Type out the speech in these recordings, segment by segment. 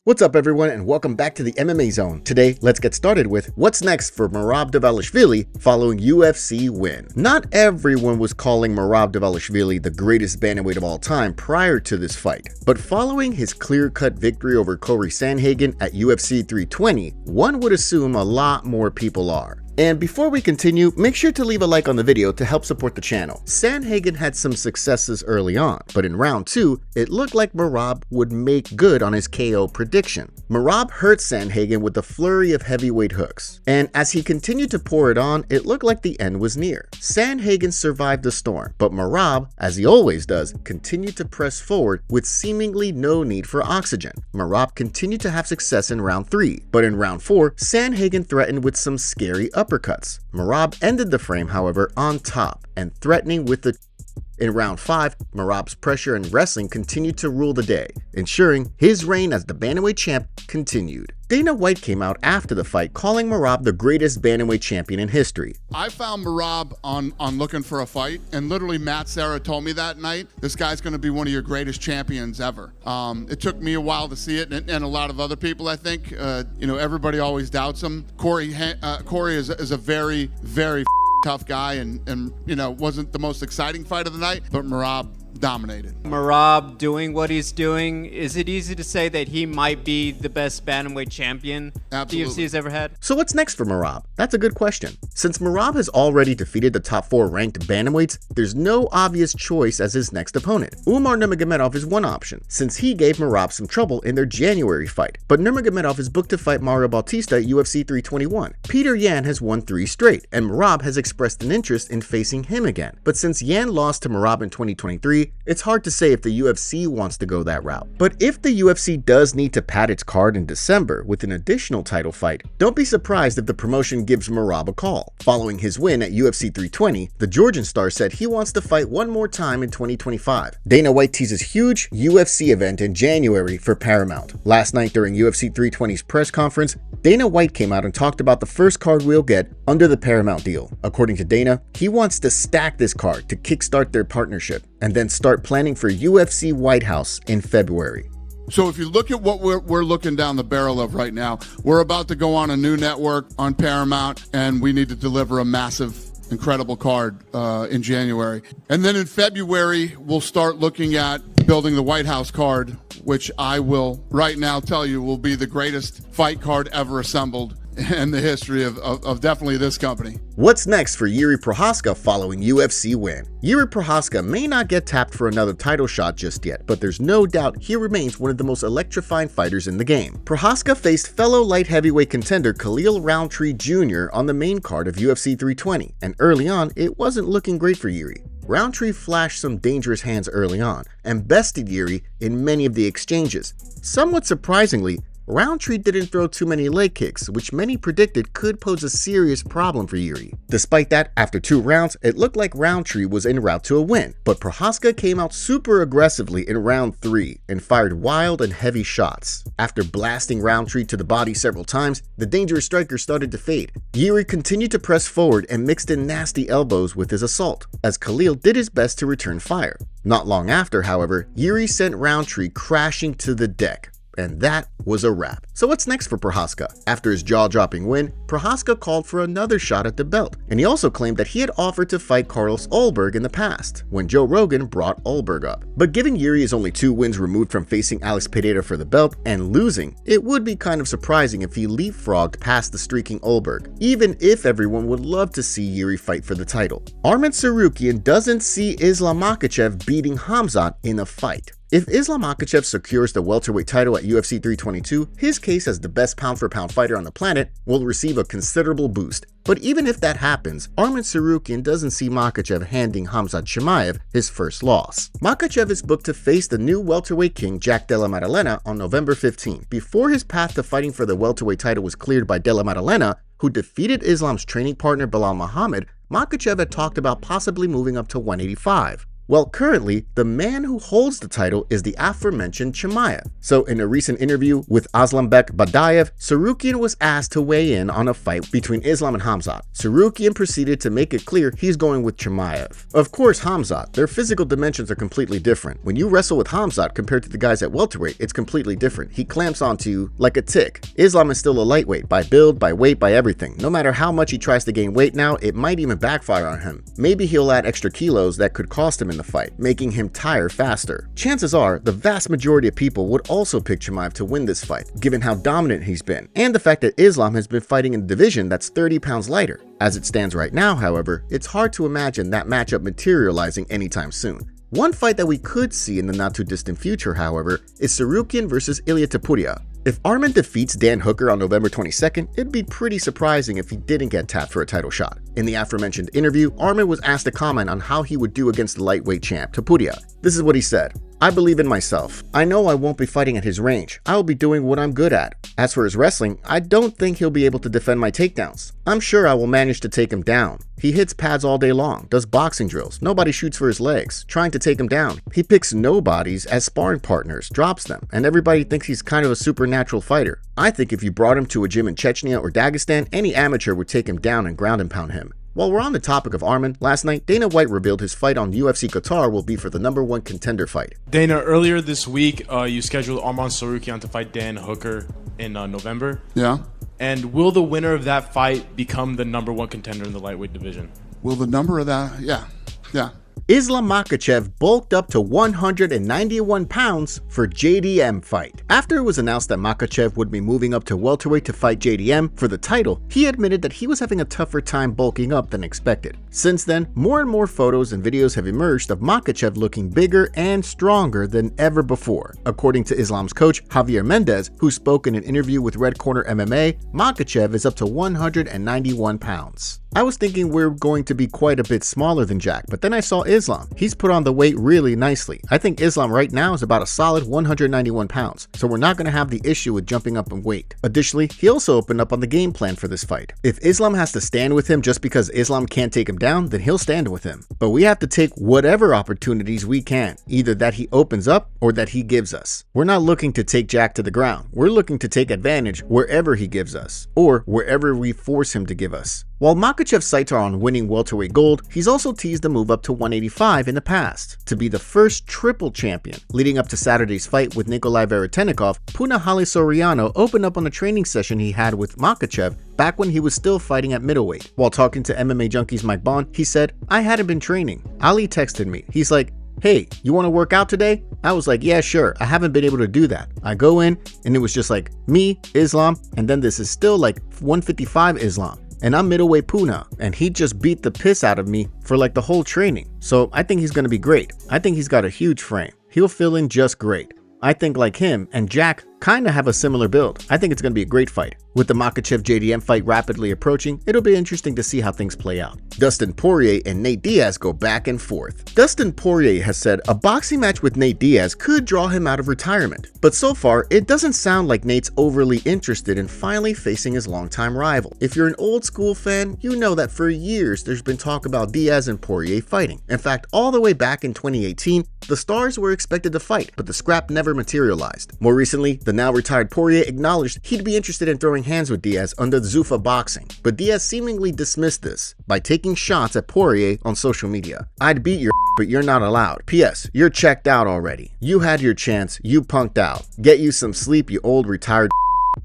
What's up everyone and welcome back to the MMA Zone. Today, let's get started with what's next for Merab Dvalishvili following UFC win. Not everyone was calling Merab Dvalishvili the greatest bantamweight of all time prior to this fight, but following his clear-cut victory over Corey Sandhagen at UFC 320, one would assume a lot more people are. And before we continue, make sure to leave a like on the video to help support the channel. Sandhagen had some successes early on, but in round 2, it looked like Merab would make good on his KO prediction. Merab hurt Sandhagen with a flurry of heavyweight hooks, and as he continued to pour it on, it looked like the end was near. Sandhagen survived the storm, but Merab, as he always does, continued to press forward with seemingly no need for oxygen. Merab continued to have success in round 3, but in round 4, Sandhagen threatened with some scary uppercuts. Merab ended the frame, however, on top and threatening with the In round 5, Merab's pressure and wrestling continued to rule the day, ensuring his reign as the bantamweight champ continued. Dana White came out after the fight calling Merab the greatest bantamweight champion in history. I found Merab on Looking for a Fight, and literally Matt Serra told me that night, this guy's going to be one of your greatest champions ever. It took me a while to see it, and a lot of other people, I think. Everybody always doubts him. Corey is a very, very tough guy, and wasn't the most exciting fight of the night, but Merab dominated. Merab doing what he's doing, is it easy to say that he might be the best bantamweight champion the UFC has ever had? So what's next for Merab? That's a good question. Since Merab has already defeated the top 4 ranked bantamweights, there's no obvious choice as his next opponent. Umar Nurmagomedov is one option, since he gave Merab some trouble in their January fight, but Nurmagomedov is booked to fight Mario Bautista at UFC 321. Peter Yan has won 3 straight, and Merab has expressed an interest in facing him again. But since Yan lost to Merab in 2023, it's hard to say if the UFC wants to go that route. But if the UFC does need to pad its card in December with an additional title fight, don't be surprised if the promotion gives Merab a call. Following his win at UFC 320, the Georgian star said he wants to fight one more time in 2025. Dana White teases huge UFC event in January for Paramount. Last night during UFC 320's press conference, Dana White came out and talked about the first card we'll get under the Paramount deal. According to Dana, he wants to stack this card to kickstart their partnership and then start planning for UFC White House in February. So if you look at what we're looking down the barrel of right now, we're about to go on a new network on Paramount, and we need to deliver a massive, incredible card in January. And then in February, we'll start looking at building the White House card, which I will right now tell you will be the greatest fight card ever assembled in the history of definitely this company. What's next for Jiri Prochazka following UFC win? Jiri Prochazka may not get tapped for another title shot just yet, but there's no doubt he remains one of the most electrifying fighters in the game. Prochazka faced fellow light heavyweight contender Khalil Rountree Jr. on the main card of UFC 320, and early on, it wasn't looking great for Jiri. Rountree flashed some dangerous hands early on and bested Jiri in many of the exchanges. Somewhat surprisingly, Rountree didn't throw too many leg kicks, which many predicted could pose a serious problem for Jiri. Despite that, after 2 rounds, it looked like Rountree was en route to a win, but Prochazka came out super aggressively in round 3 and fired wild and heavy shots. After blasting Rountree to the body several times, the dangerous striker started to fade. Jiri continued to press forward and mixed in nasty elbows with his assault, as Khalil did his best to return fire. Not long after, however, Jiri sent Rountree crashing to the deck. And that was a wrap. So what's next for Prochazka? After his jaw-dropping win, Prochazka called for another shot at the belt, and he also claimed that he had offered to fight Carlos Ulberg in the past, when Joe Rogan brought Ulberg up. But given Jiri is only 2 wins removed from facing Alex Pereira for the belt and losing, it would be kind of surprising if he leapfrogged past the streaking Ulberg, even if everyone would love to see Jiri fight for the title. Arman Tsarukyan doesn't see Islam Makhachev beating Khamzat in a fight. If Islam Makhachev secures the welterweight title at UFC 322, his case as the best pound-for-pound fighter on the planet will receive a considerable boost. But even if that happens, Arman Tsarukyan doesn't see Makhachev handing Khamzat Chimaev his first loss. Makhachev is booked to face the new welterweight king Jack Della Maddalena on November 15. Before his path to fighting for the welterweight title was cleared by Della Maddalena, who defeated Islam's training partner Belal Muhammad, Makhachev had talked about possibly moving up to 185. Well, currently, the man who holds the title is the aforementioned Chimaev. So in a recent interview with Aslanbek Badayev, Tsarukyan was asked to weigh in on a fight between Islam and Khamzat. Tsarukyan proceeded to make it clear he's going with Chimaev. Of course, Khamzat, their physical dimensions are completely different. When you wrestle with Khamzat compared to the guys at welterweight, it's completely different. He clamps onto you like a tick. Islam is still a lightweight by build, by weight, by everything. No matter how much he tries to gain weight now, it might even backfire on him. Maybe he'll add extra kilos that could cost him in the fight, making him tire faster. Chances are, the vast majority of people would also pick Chimaev to win this fight, given how dominant he's been, and the fact that Islam has been fighting in a division that's 30 pounds lighter. As it stands right now, however, it's hard to imagine that matchup materializing anytime soon. One fight that we could see in the not too distant future, however, is Tsarukyan versus Ilia Topuria. If Arman defeats Dan Hooker on November 22nd, it'd be pretty surprising if he didn't get tapped for a title shot. In the aforementioned interview, Arman was asked to comment on how he would do against the lightweight champ, Topuria. This is what he said. "I believe in myself. I know I won't be fighting at his range. I will be doing what I'm good at. As for his wrestling, I don't think he'll be able to defend my takedowns. I'm sure I will manage to take him down. He hits pads all day long, does boxing drills. Nobody shoots for his legs, trying to take him down. He picks nobodies as sparring partners, drops them, and everybody thinks he's kind of a supernatural fighter. I think if you brought him to a gym in Chechnya or Dagestan, any amateur would take him down and ground and pound him." While we're on the topic of Arman, last night Dana White revealed his fight on UFC Qatar will be for the #1 contender fight. Dana, earlier this week, you scheduled Arman Tsarukyan to fight Dan Hooker in November. Yeah. And will the winner of that fight become the #1 contender in the lightweight division? Will the number of that? Yeah. Islam Makhachev bulked up to 191 pounds for JDM fight. After it was announced that Makhachev would be moving up to welterweight to fight JDM for the title, he admitted that he was having a tougher time bulking up than expected. Since then, more and more photos and videos have emerged of Makhachev looking bigger and stronger than ever before. According to Islam's coach, Javier Mendez, who spoke in an interview with Red Corner MMA, Makhachev is up to 191 pounds. I was thinking we're going to be quite a bit smaller than Jack, but then I saw Islam. He's put on the weight really nicely. I think Islam right now is about a solid 191 pounds, so we're not going to have the issue with jumping up in weight. Additionally, he also opened up on the game plan for this fight. If Islam has to stand with him just because Islam can't take him down, then he'll stand with him. But we have to take whatever opportunities we can, either that he opens up or that he gives us. We're not looking to take Jack to the ground. We're looking to take advantage wherever he gives us, or wherever we force him to give us. While Makhachev's sights are on winning welterweight gold, he's also teased a move up to 185 in the past, to be the first triple champion. Leading up to Saturday's fight with Nikolai Veretennikov, Punahele Soriano opened up on a training session he had with Makhachev back when he was still fighting at middleweight. While talking to MMA Junkie's Mike Bond, he said, "I hadn't been training. Ali texted me. He's like, 'Hey, you want to work out today?' I was like, 'Yeah, sure. I haven't been able to do that.' I go in, and it was just like me, Islam, and then this is still like 155 Islam. And I'm middleweight Puna, and he just beat the piss out of me for like the whole training. So I think he's going to be great. I think he's got a huge frame. He'll fill in just great. I think like him and Jack kind of have a similar build. I think it's going to be a great fight. With the Makhachev JDM fight rapidly approaching, it'll be interesting to see how things play out. Dustin Poirier and Nate Diaz go back and forth. Dustin Poirier has said a boxing match with Nate Diaz could draw him out of retirement. But so far, it doesn't sound like Nate's overly interested in finally facing his longtime rival. If you're an old school fan, you know that for years there's been talk about Diaz and Poirier fighting. In fact, all the way back in 2018, the stars were expected to fight, but the scrap never materialized. More recently, the now retired Poirier acknowledged he'd be interested in throwing hands with Diaz under Zuffa Boxing, but Diaz seemingly dismissed this by taking shots at Poirier on social media. "I'd beat your but you're not allowed. P.S. You're checked out already. You had your chance, you punked out. Get you some sleep, you old retired."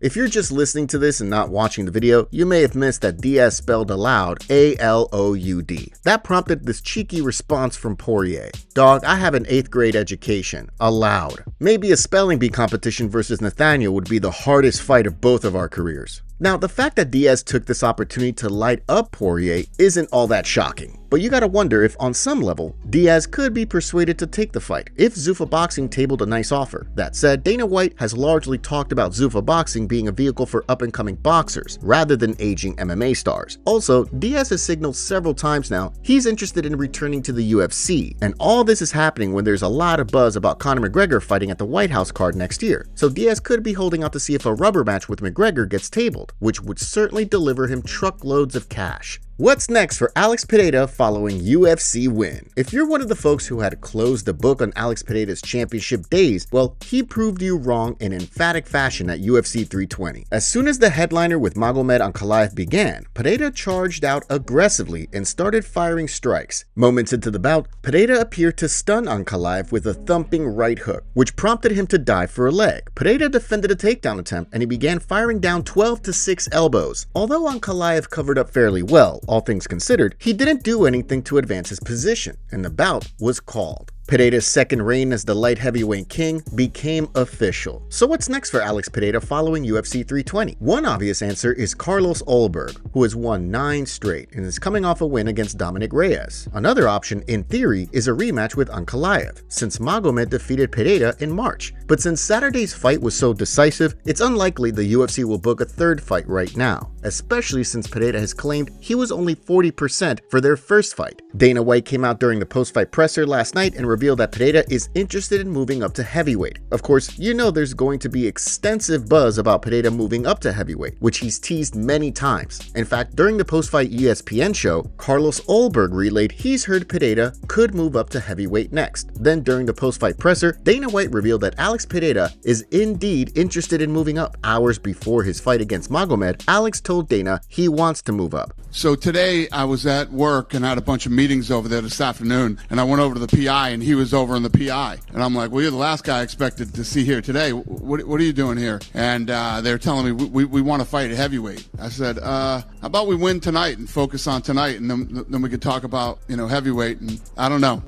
If you're just listening to this and not watching the video, you may have missed that Diaz spelled aloud A-L-O-U-D. That prompted this cheeky response from Poirier. "Dog, I have an 8th grade education. Aloud." Maybe a spelling bee competition versus Nathaniel would be the hardest fight of both of our careers. Now, the fact that Diaz took this opportunity to light up Poirier isn't all that shocking. But you gotta wonder if, on some level, Diaz could be persuaded to take the fight if Zuffa Boxing tabled a nice offer. That said, Dana White has largely talked about Zuffa Boxing being a vehicle for up-and-coming boxers, rather than aging MMA stars. Also, Diaz has signaled several times now he's interested in returning to the UFC, and all this is happening when there's a lot of buzz about Conor McGregor fighting at the White House card next year. So Diaz could be holding out to see if a rubber match with McGregor gets tabled, which would certainly deliver him truckloads of cash. What's next for Alex Pereira following UFC win? If you're one of the folks who had closed the book on Alex Pereira's championship days, well, he proved you wrong in emphatic fashion at UFC 320. As soon as the headliner with Magomed Ankalaev began, Pereira charged out aggressively and started firing strikes. Moments into the bout, Pereira appeared to stun Ankalaev with a thumping right hook, which prompted him to dive for a leg. Pereira defended a takedown attempt and he began firing down 12 to 6 elbows. Although Ankalaev covered up fairly well, all things considered, he didn't do anything to advance his position, and the bout was called. Pereira's second reign as the light heavyweight king became official. So what's next for Alex Pereira following UFC 320? One obvious answer is Carlos Ulberg, who has won 9 straight and is coming off a win against Dominic Reyes. Another option, in theory, is a rematch with Ankalaev, since Magomed defeated Pereira in March. But since Saturday's fight was so decisive, it's unlikely the UFC will book a third fight right now, especially since Pereira has claimed he was only 40% for their first fight. Dana White came out during the post-fight presser last night and revealed that Pereira is interested in moving up to heavyweight. Of course, you know there's going to be extensive buzz about Pereira moving up to heavyweight, which he's teased many times. In fact, during the post-fight ESPN show, Carlos Ulberg relayed he's heard Pereira could move up to heavyweight next. Then during the post-fight presser, Dana White revealed that Alex Pereira is indeed interested in moving up. Hours before his fight against Magomed, Alex told Dana he wants to move up. So today I was at work and had a bunch of meetings over there this afternoon, and I went over to the PI and he was over in the PI. And I'm like, well, you're the last guy I expected to see here today. What are you doing here? And they're telling me we want to fight at heavyweight. I said, how about we win tonight and focus on tonight, and then we could talk about, heavyweight. And I don't know.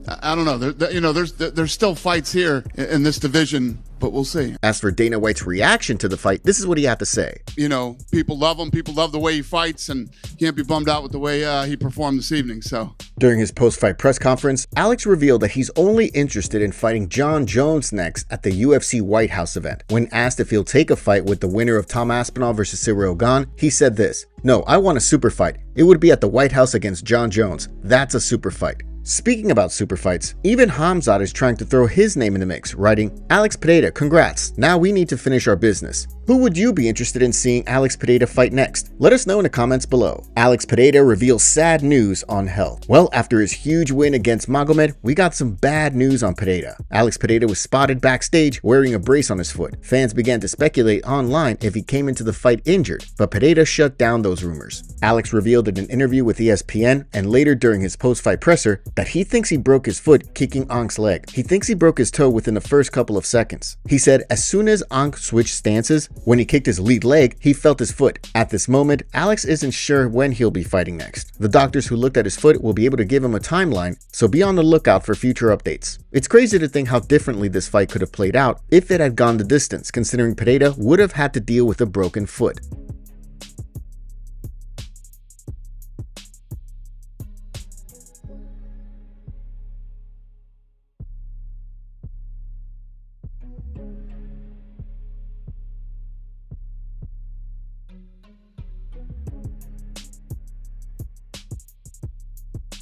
There's still fights here in this division, but we'll see. As for Dana White's reaction to the fight, this is what he had to say. People love him. People love the way he fights, and can't be bummed out with the way he performed this evening. So during his post-fight press conference, Alex revealed that he's only interested in fighting John Jones next at the UFC White House event. When asked if he'll take a fight with the winner of Tom Aspinall versus Ciryl Gane, he said this: "No, I want a super fight. It would be at the White House against John Jones. That's a super fight." Speaking about super fights, even Khamzat is trying to throw his name in the mix, writing, "Alex Pereira, congrats. Now we need to finish our business." Who would you be interested in seeing Alex Pereira fight next? Let us know in the comments below. Alex Pereira reveals sad news on health. Well, after his huge win against Magomed, we got some bad news on Pereira. Alex Pereira was spotted backstage wearing a brace on his foot. Fans began to speculate online if he came into the fight injured, but Pereira shut down those rumors. Alex revealed in an interview with ESPN and later during his post-fight presser that he thinks he broke his foot kicking Ank's leg. He thinks he broke his toe within the first couple of seconds. He said as soon as Ank switched stances, when he kicked his lead leg, he felt his foot. At this moment, Alex isn't sure when he'll be fighting next. The doctors who looked at his foot will be able to give him a timeline, so be on the lookout for future updates. It's crazy to think how differently this fight could have played out if it had gone the distance, considering Pereira would have had to deal with a broken foot.